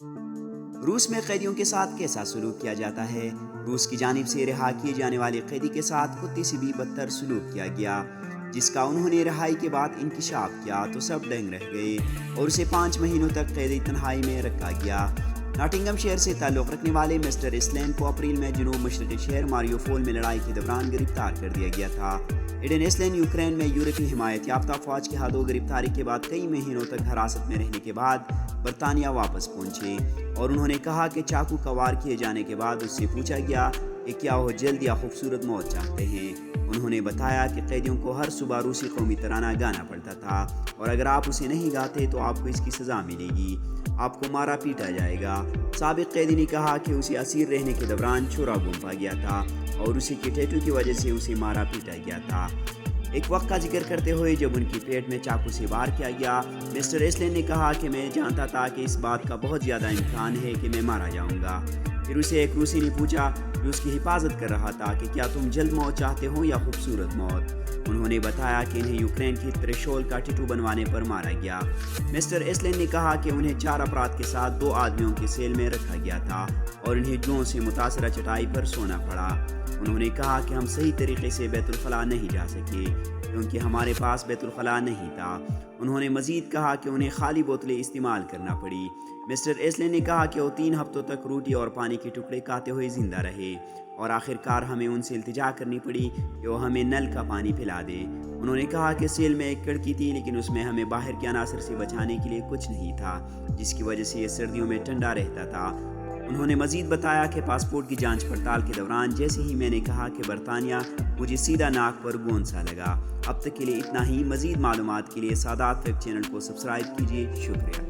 روس میں قیدیوں کے ساتھ کیسا سلوک کیا جاتا ہے؟ روس کی جانب سے رہا کیے جانے والے قیدی کے ساتھ کتے سے بھی بدتر سلوک کیا گیا، جس کا انہوں نے رہائی کے بعد انکشاف کیا تو سب دنگ رہ گئے اور اسے 5 مہینوں تک قید تنہائی میں رکھا گیا۔ ناٹنگم شہر سے تعلق رکھنے والے مسٹر ایسلین کو اپریل میں جنوب مشرقی شہر ماریوپول میں لڑائی کے دوران گرفتار کر دیا گیا تھا۔ ایڈن ایسلین یوکرین میں یورپی حمایت یافتہ فوج کے ہاتھوں گرفتاری کے بعد کئی مہینوں تک حراست میں رہنے کے بعد برطانیہ واپس پہنچے اور انہوں نے کہا کہ چاقو کا وار کیے جانے کے بعد اس سے پوچھا گیا کہ کیا وہ جلد یا خوبصورت موت چاہتے ہیں۔ انہوں نے بتایا کہ قیدیوں کو ہر صبح روسی قومی ترانہ گانا پڑتا تھا اور اگر آپ اسے نہیں گاتے تو آپ کو اس کی سزا ملے گی، آپ کو مارا پیٹا جائے گا۔ سابق قیدی نے کہا کہ اسے اسیر رہنے کے دوران چھرا گھونپا گیا تھا اور اسی کے ٹیٹو کی وجہ سے اسے مارا پیٹا گیا تھا۔ ایک وقت کا ذکر کرتے ہوئے جب ان کی پیٹ میں چاقو سے وار کیا گیا، مسٹر ایسلین نے کہا کہ میں جانتا تھا کہ اس بات کا بہت زیادہ امکان ہے کہ میں مارا جاؤں گا۔ پھر اسے ایک روسی نے پوچھا جو اس کی حفاظت کر رہا تھا کہ کیا تم جلد موت چاہتے ہو یا خوبصورت موت؟ انہوں نے بتایا کہ انہیں یوکرین کی تریشول کا ٹیٹو بنوانے پر مارا گیا۔ مسٹر ایسلین نے کہا کہ انہیں 4 افراد کے ساتھ 2 آدمیوں کے سیل میں رکھا گیا تھا اور انہیں جوؤں سے متاثرہ چٹائی پر سونا پڑا۔ انہوں نے کہا کہ ہم صحیح طریقے سے بیت الخلاء نہیں جا سکے کیونکہ ہمارے پاس بیت الخلاء نہیں تھا۔ انہوں نے مزید کہا کہ انہیں خالی بوتلیں استعمال کرنا پڑی۔ مسٹر ایسلین نے کہا کہ وہ 3 ہفتوں تک روٹی اور پانی کے ٹکڑے کھاتے ہوئے زندہ رہے اور آخرکار ہمیں ان سے التجا کرنی پڑی کہ وہ ہمیں نل کا پانی پلا دے۔ انہوں نے کہا کہ سیل میں ایک کھڑکی تھی لیکن اس میں ہمیں باہر کے عناصر سے بچانے کے لیے کچھ نہیں تھا، جس کی وجہ سے یہ سردیوں میں ٹھنڈا رہتا تھا۔ انہوں نے مزید بتایا کہ پاسپورٹ کی جانچ پڑتال کے دوران جیسے ہی میں نے کہا کہ برطانیہ، مجھے سیدھا ناک پر گوند سا لگا۔ اب تک کے لیے اتنا ہی۔ مزید معلومات کے لیے سادات ویب چینل کو سبسکرائب کیجیے۔ شکریہ۔